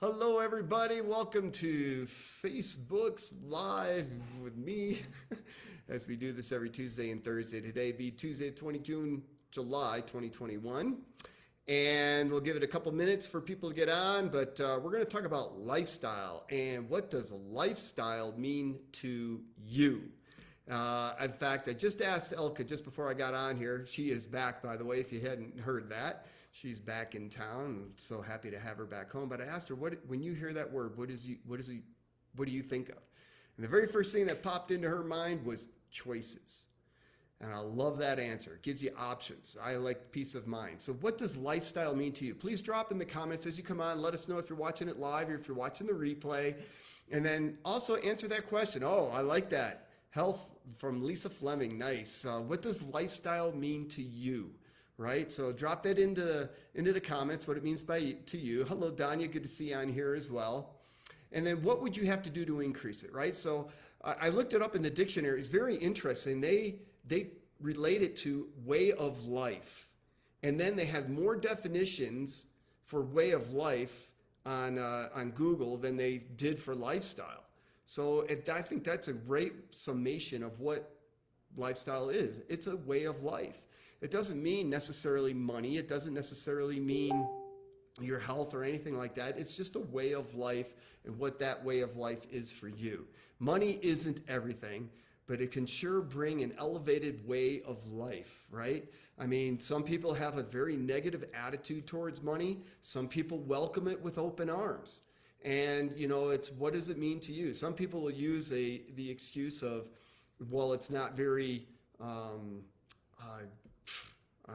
Hello, everybody. Welcome to Facebook's Live with me as we do this every Tuesday and Thursday. Today be Tuesday, 22 July 2021. And we'll give it a couple minutes for people to get on, but we're going to talk about lifestyle and what does lifestyle mean to you? In fact, I just asked Elka just before I got on here. She is back, by the way, if you hadn't heard that. She's back in town. I'm so happy to have her back home. But I asked her, when you hear that word, what do you think of? And the very first thing that popped into her mind was choices. And I love that answer. It gives you options. I like peace of mind. So what does lifestyle mean to you? Please drop in the comments as you come on. Let us know if you're watching it live or if you're watching the replay. And then also answer that question. Oh, I like that. Health from Lisa Fleming. Nice. What does lifestyle mean to you? Right? So drop that into the comments, what it means to you. Hello, Danya. Good to see you on here as well. And then what would you have to do to increase it, right? So I looked it up in the dictionary. It's very interesting. They relate it to way of life. And then they had more definitions for way of life on Google than they did for lifestyle. So I think that's a great summation of what lifestyle is. It's a way of life. It doesn't mean necessarily money. It doesn't necessarily mean your health or anything like that. It's just a way of life and what that way of life is for you. Money isn't everything, but it can sure bring an elevated way of life, right? I mean, some people have a very negative attitude towards money. Some people welcome it with open arms. And, it's what does it mean to you? Some people will use the excuse of, well, it's not very, I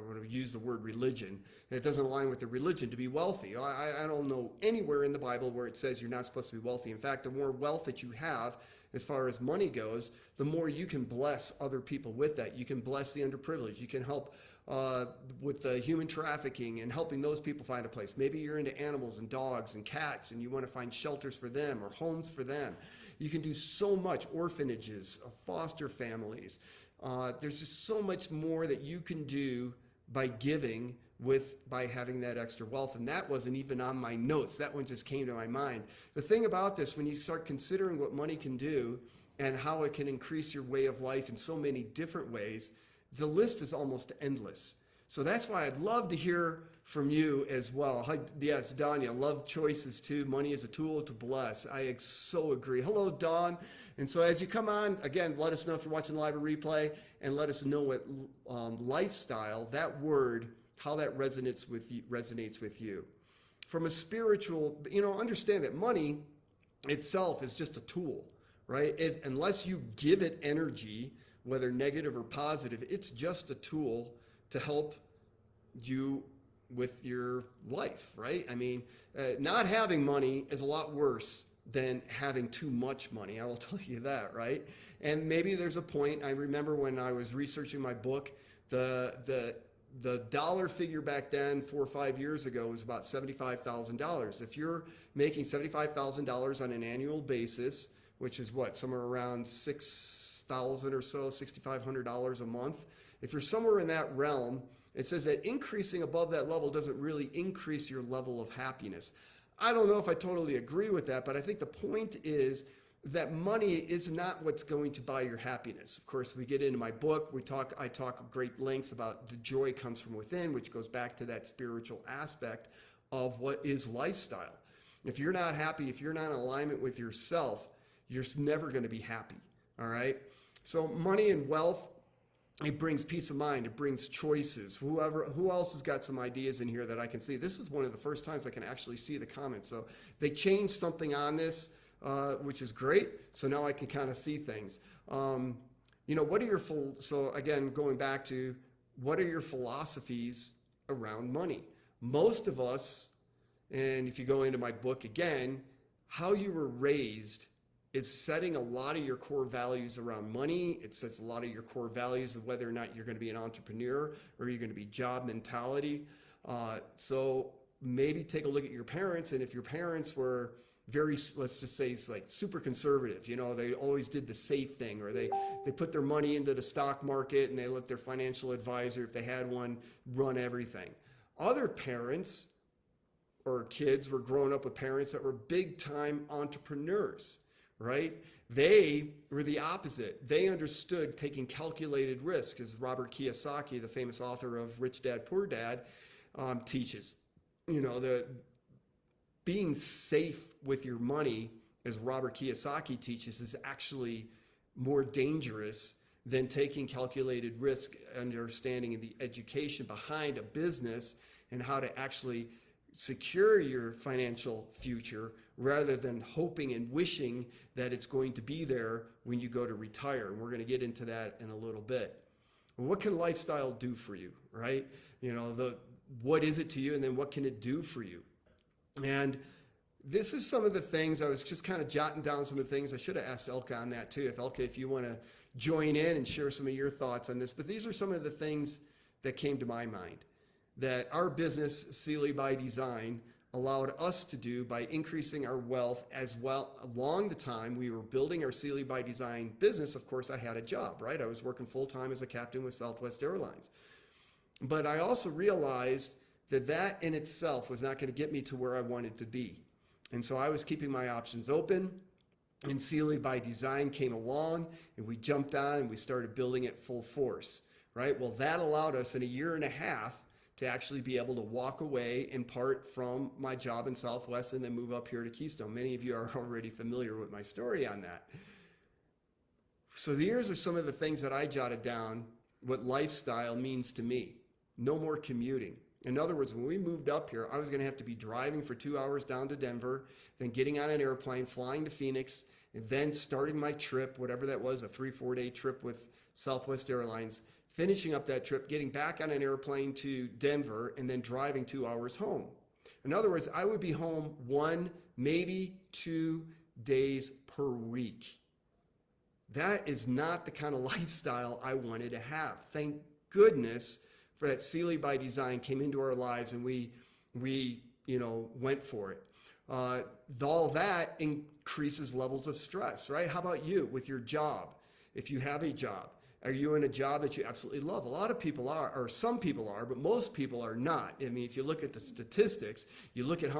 want to use the word religion. It doesn't align with the religion to be wealthy. I don't know anywhere in the Bible where it says you're not supposed to be wealthy. In fact, the more wealth that you have, as far as money goes, the more you can bless other people with that. You can bless the underprivileged. You can help with the human trafficking and helping those people find a place. Maybe you're into animals and dogs and cats and you want to find shelters for them or homes for them. You can do so much. Orphanages, foster families. There's just so much more that you can do by giving by having that extra wealth. And that wasn't even on my notes. That one just came to my mind. The thing about this, when you start considering what money can do and how it can increase your way of life in so many different ways, the list is almost endless. So that's why I'd love to hear from you as well. Yes, Danya, love choices too. Money is a tool to bless. I so agree. Hello, Dawn. And so as you come on, again, let us know if you're watching live or replay, and let us know what lifestyle, that word, how that resonates with you. From a spiritual, understand that money itself is just a tool, right? Unless you give it energy, whether negative or positive, it's just a tool to help you with your life, right? I mean, not having money is a lot worse than having too much money. I will tell you that, right? And maybe there's a point. I remember when I was researching my book, the dollar figure back then 4 or 5 years ago was about $75,000. If you're making $75,000 on an annual basis, which is somewhere around $6,000 or so, $6,500 a month. If you're somewhere in that realm, it says that increasing above that level doesn't really increase your level of happiness. I don't know if I totally agree with that, but I think the point is that money is not what's going to buy your happiness. Of course, we get into my book, I talk at great lengths about the joy comes from within, which goes back to that spiritual aspect of what is lifestyle. If you're not happy, if you're not in alignment with yourself, you're never going to be happy, all right? So money and wealth, it brings peace of mind. It brings choices. Who else has got some ideas in here that I can see? This is one of the first times I can actually see the comments. So they changed something on this, which is great. So now I can kind of see things. So again, going back to what are your philosophies around money? Most of us, and if you go into my book again, how you were raised is setting a lot of your core values around money. It sets a lot of your core values of whether or not you're going to be an entrepreneur or you're going to be job mentality. So maybe take a look at your parents, and if your parents were very, let's just say it's like super conservative, they always did the safe thing, or they put their money into the stock market and they let their financial advisor, if they had one, run everything. Other parents or kids were growing up with parents that were big time entrepreneurs, right? They were the opposite. They understood taking calculated risk, as Robert Kiyosaki, the famous author of Rich Dad, Poor Dad, teaches. The being safe with your money, as Robert Kiyosaki teaches, is actually more dangerous than taking calculated risk, understanding the education behind a business and how to actually secure your financial future rather than hoping and wishing that it's going to be there when you go to retire. And we're going to get into that in a little bit. What can lifestyle do for you, right? What is it to you, and then what can it do for you? And this is some of the things I was just kind of jotting down. Some of the things I should have asked Elka on that too. If you want to join in and share some of your thoughts on this, but these are some of the things that came to my mind that our business, Sealy by Design, allowed us to do by increasing our wealth as well. Along the time we were building our Sealy by Design business, of course, I had a job, right? I was working full-time as a captain with Southwest Airlines. But I also realized that in itself was not going to get me to where I wanted to be. And so I was keeping my options open, and Sealy by Design came along, and we jumped on and we started building it full force, right? Well, that allowed us in a year and a half to actually be able to walk away in part from my job in Southwest and then move up here to Keystone. Many of you are already familiar with my story on that. So here's are some of the things that I jotted down, what lifestyle means to me. No more commuting. In other words, when we moved up here, I was going to have to be driving for 2 hours down to Denver, then getting on an airplane, flying to Phoenix, and then starting my trip, whatever that was, a 3-4 day trip with Southwest Airlines, finishing up that trip, getting back on an airplane to Denver, and then driving 2 hours home. In other words, I would be home 1, maybe 2 days per week. That is not the kind of lifestyle I wanted to have. Thank goodness for that Sealy by Design came into our lives, and we went for it. All that increases levels of stress, right? How about you with your job? If you have a job, are you in a job that you absolutely love? A lot of people are, or some people are, but most people are not. I mean, if you look at the statistics, you look at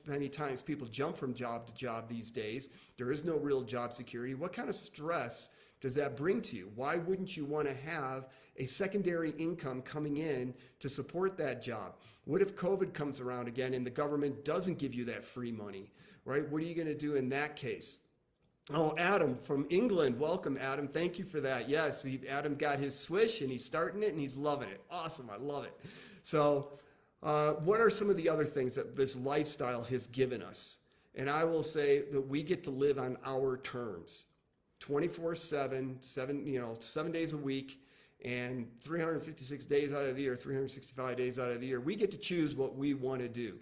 many times people jump from job to job these days. There is no real job security. What kind of stress does that bring to you? Why wouldn't you want to have a secondary income coming in to support that job? What if COVID comes around again and the government doesn't give you that free money, right? What are you going to do in that case? Oh, Adam from England. Welcome, Adam. Thank you for that. Yes, Adam got his Swish and he's starting it and he's loving it. Awesome. I love it. So what are some of the other things that this lifestyle has given us? And I will say that we get to live on our terms 24/7, 7 days a week, and 356 days out of the year, 365 days out of the year. We get to choose what we want to do.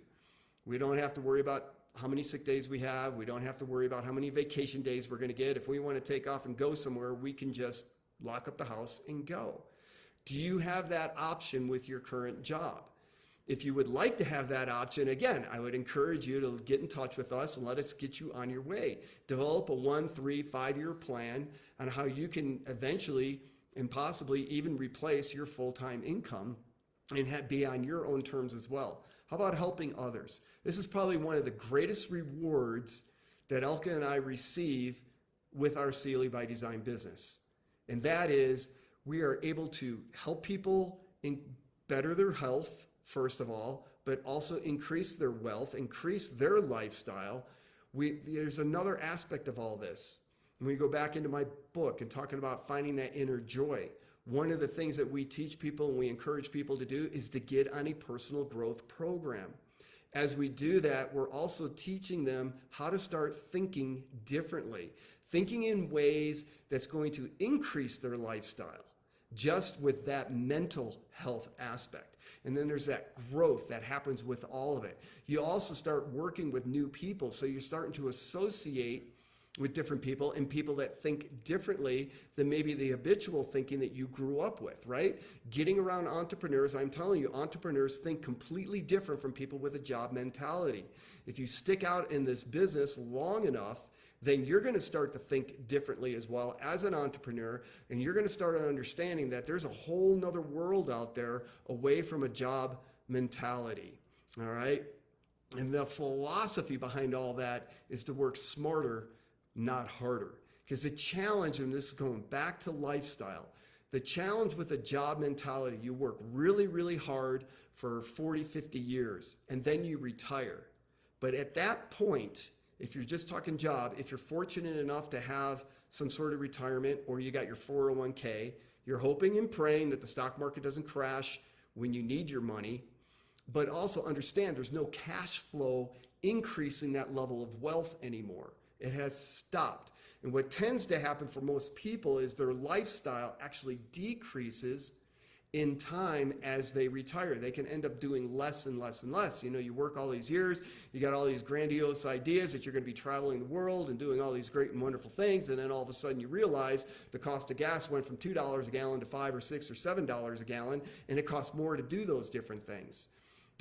We don't have to worry about how many sick days we have. We don't have to worry about how many vacation days we're going to get. If we want to take off and go somewhere, we can just lock up the house and go. Do you have that option with your current job? If you would like to have that option, again, I would encourage you to get in touch with us and let us get you on your way. Develop a 1, 3, 5-year plan on how you can eventually and possibly even replace your full-time income and be on your own terms as well. How about helping others? This is probably one of the greatest rewards that Elka and I receive with our Sealy by Design business. And that is we are able to help people better their health, first of all, but also increase their wealth, increase their lifestyle. There's another aspect of all this. When we go back into my book and talking about finding that inner joy, one of the things that we teach people and we encourage people to do is to get on a personal growth program. As we do that, we're also teaching them how to start thinking differently, thinking in ways that's going to increase their lifestyle, just with that mental health aspect. And then there's that growth that happens with all of it. You also start working with new people, so you're starting to associate with different people and people that think differently than maybe the habitual thinking that you grew up with, right? Getting around entrepreneurs, I'm telling you, entrepreneurs think completely different from people with a job mentality. If you stick out in this business long enough, then you're going to start to think differently as well as an entrepreneur, and you're going to start understanding that there's a whole nother world out there away from a job mentality, all right? And the philosophy behind all that is to work smarter, not harder. Because the challenge, and this is going back to lifestyle, the challenge with a job mentality, you work really, really hard for 40, 50 years, and then you retire. But at that point, if you're just talking job, if you're fortunate enough to have some sort of retirement, or you got your 401k, you're hoping and praying that the stock market doesn't crash when you need your money. But also understand there's no cash flow increasing that level of wealth anymore. It has stopped. And what tends to happen for most people is their lifestyle actually decreases in time as they retire. They can end up doing less and less and less. You know, you work all these years, you got all these grandiose ideas that you're going to be traveling the world and doing all these great and wonderful things, and then all of a sudden you realize the cost of gas went from $2 a gallon to $5 or $6 or $7 a gallon, and it costs more to do those different things.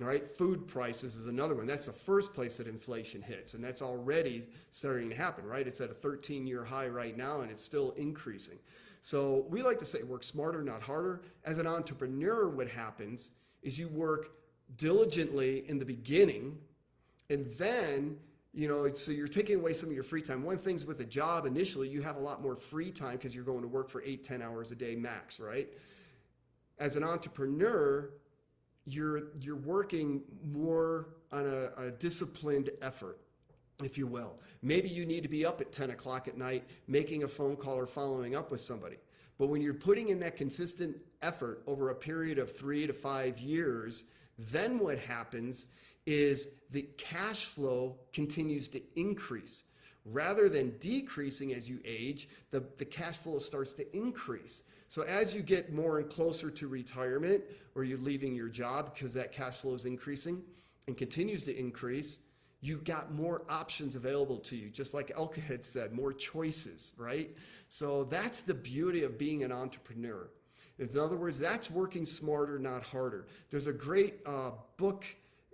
All right, food prices is another one. That's the first place that inflation hits, and that's already starting to happen, right? It's at a 13-year high right now, and it's still increasing. So we like to say work smarter, not harder. As an entrepreneur, what happens is you work diligently in the beginning, and then, you know, so you're taking away some of your free time. One thing's with a job, initially, you have a lot more free time because you're going to work for 8-10 hours a day max, right? As an entrepreneur, you're working more on a disciplined effort, if you will. Maybe you need to be up at 10 o'clock at night making a phone call or following up with somebody. But when you're putting in that consistent effort over a period of 3 to 5 years, then what happens is the cash flow continues to increase. Rather than decreasing as you age, the cash flow starts to increase. So as you get more and closer to retirement, or you're leaving your job because that cash flow is increasing and continues to increase, you've got more options available to you. Just like Elke had said, more choices, right? So that's the beauty of being an entrepreneur. In other words, that's working smarter, not harder. There's a great book,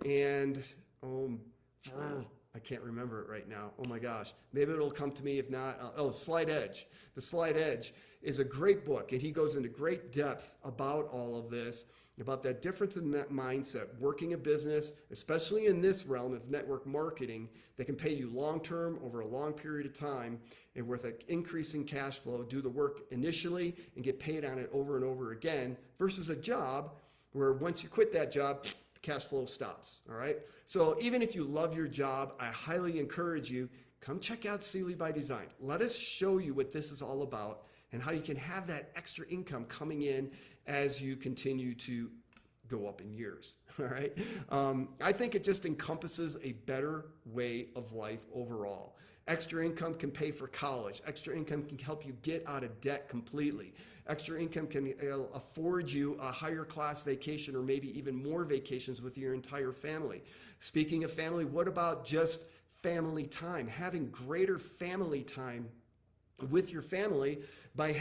and I can't remember it right now. Oh my gosh. Maybe it'll come to me if not. Slight Edge. The Slight Edge is a great book, and he goes into great depth about all of this, about that difference in that mindset, working a business, especially in this realm of network marketing, that can pay you long-term over a long period of time, and with an increasing cash flow, do the work initially and get paid on it over and over again, versus a job where once you quit that job, cash flow stops, all right? So even if you love your job, I highly encourage you, come check out Sealy by Design. Let us show you what this is all about and how you can have that extra income coming in as you continue to go up in years, all right? I think it just encompasses a better way of life overall. Extra income can pay for college. Extra income can help you get out of debt completely. Extra income can afford you a higher class vacation, or maybe even more vacations with your entire family. Speaking of family, what about just family time? Having greater family time with your family by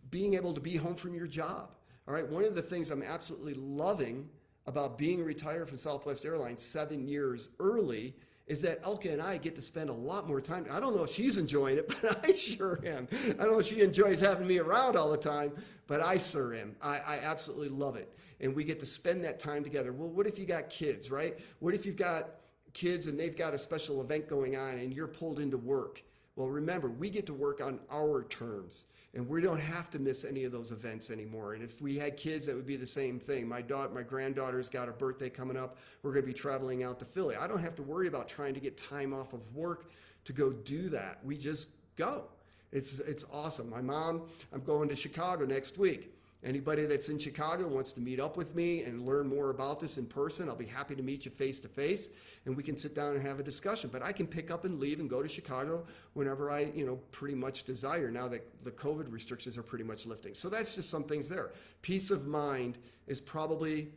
being able to be home from your job. All right, one of the things I'm absolutely loving about being retired from Southwest Airlines 7 years early is that Elke and I get to spend a lot more time. I don't know if she's enjoying it, but I sure am. I don't know if she enjoys having me around all the time, but I sure am. I absolutely love it. And we get to spend that time together. Well, what if you got kids, right? What if you've got kids and they've got a special event going on and you're pulled into work? Well, remember, we get to work on our terms, and we don't have to miss any of those events anymore. And if we had kids, that would be the same thing. My granddaughter's got a birthday coming up. We're going to be traveling out to Philly. I don't have to worry about trying to get time off of work to go do that. We just go. It's awesome. My mom, I'm going to Chicago next week. Anybody that's in Chicago wants to meet up with me and learn more about this in person, I'll be happy to meet you face to face, and we can sit down and have a discussion. But I can pick up and leave and go to Chicago whenever I, pretty much desire, now that the COVID restrictions are pretty much lifting. So that's just some things there. Peace of mind is probably,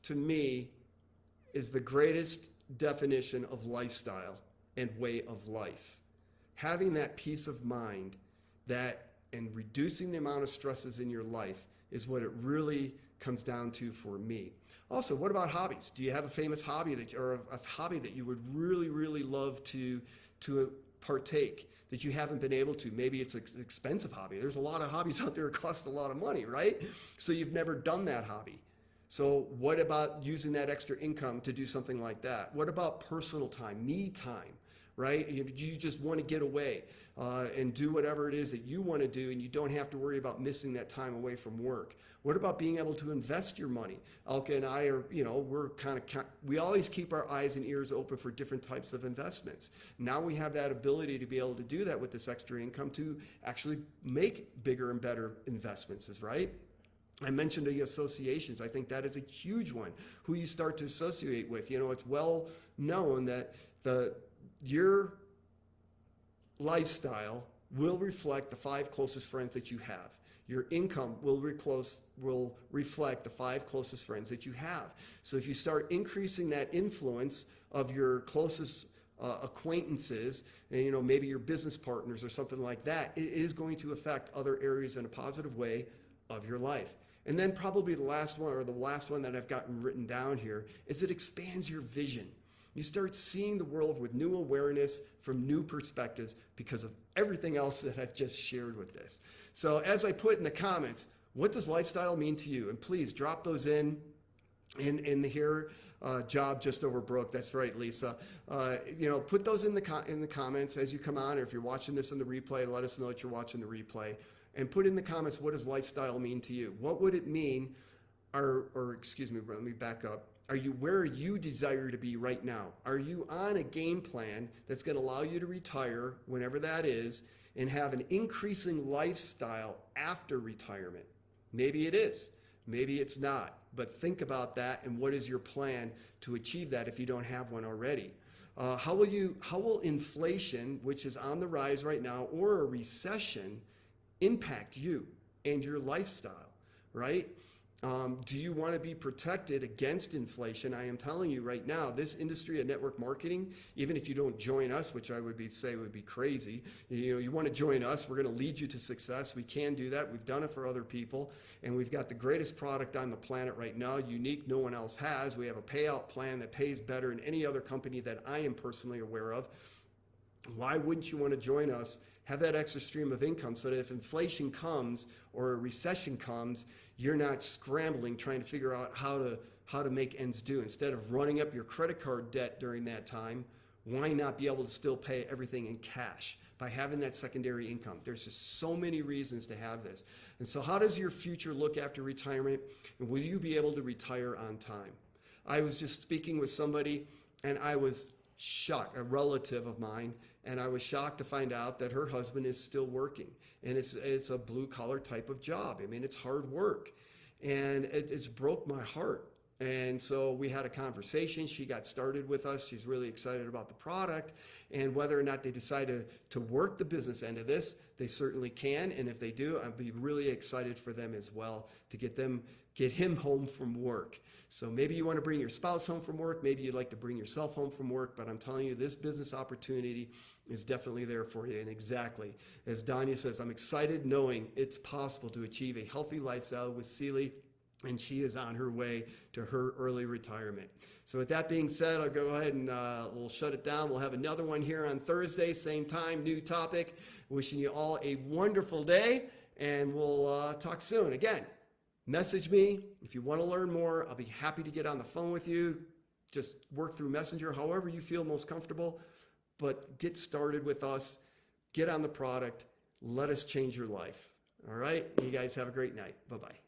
to me, is the greatest definition of lifestyle and way of life. Having that peace of mind and reducing the amount of stresses in your life is what it really comes down to for me. Also, what about hobbies? Do you have a famous hobby or a hobby that you would really, really love to partake that you haven't been able to? Maybe it's an expensive hobby. There's a lot of hobbies out there that cost a lot of money, right? So you've never done that hobby. So what about using that extra income to do something like that? What about personal time, me time, right? You just want to get away and do whatever it is that you want to do, and you don't have to worry about missing that time away from work. What about being able to invest your money? Alka and I are, we always keep our eyes and ears open for different types of investments. Now we have that ability to be able to do that with this extra income to actually make bigger and better investments, right? I mentioned the associations. I think that is a huge one. Who you start to associate with. It's well known that your lifestyle will reflect the 5 closest friends that you have. Your income will reflect the 5 closest friends that you have. So if you start increasing that influence of your closest acquaintances, and maybe your business partners or something like that, it is going to affect other areas in a positive way of your life. And then probably the last one that I've gotten written down here is it expands your vision. You start seeing the world with new awareness from new perspectives because of everything else that I've just shared with this. So as I put in the comments, what does lifestyle mean to you? And please drop those in here. Job just over broke. That's right, Lisa. Put those in the comments as you come on, or if you're watching this in the replay, let us know that you're watching the replay. And put in the comments, what does lifestyle mean to you? What would it mean, or excuse me, let me back up. Where you desire to be right now? Are you on a game plan that's going to allow you to retire whenever that is and have an increasing lifestyle after retirement? Maybe it is, maybe it's not, but think about that and what is your plan to achieve that if you don't have one already? How will inflation, which is on the rise right now, or a recession impact you and your lifestyle, right? Do you want to be protected against inflation? I am telling you right now, this industry of network marketing, even if you don't join us, which I would say would be crazy, you want to join us, we're going to lead you to success. We can do that. We've done it for other people, and we've got the greatest product on the planet right now, unique, no one else has. We have a payout plan that pays better than any other company that I am personally aware of. Why wouldn't you want to join us? Have that extra stream of income so that if inflation comes or a recession comes, you're not scrambling trying to figure out how to make ends due. Instead of running up your credit card debt during that time, why not be able to still pay everything in cash by having that secondary income? There's just so many reasons to have this. And so how does your future look after retirement? And will you be able to retire on time? I was just speaking with somebody, and I was shocked, a relative of mine, and I was shocked to find out that her husband is still working. And it's a blue collar type of job. I mean, it's hard work. And it's broke my heart. And so we had a conversation. She got started with us. She's really excited about the product. And whether or not they decide to work the business end of this, they certainly can. And if they do, I'd be really excited for them as well to get him home from work. So maybe you want to bring your spouse home from work. Maybe you'd like to bring yourself home from work. But I'm telling you, this business opportunity is definitely there for you. And exactly, as Danya says, I'm excited knowing it's possible to achieve a healthy lifestyle with Sealy, and she is on her way to her early retirement. So with that being said, I'll go ahead and we'll shut it down. We'll have another one here on Thursday, same time, new topic. Wishing you all a wonderful day, and we'll talk soon. Again, message me if you want to learn more. I'll be happy to get on the phone with you. Just work through Messenger, however you feel most comfortable. But get started with us. Get on the product. Let us change your life. All right? You guys have a great night. Bye-bye.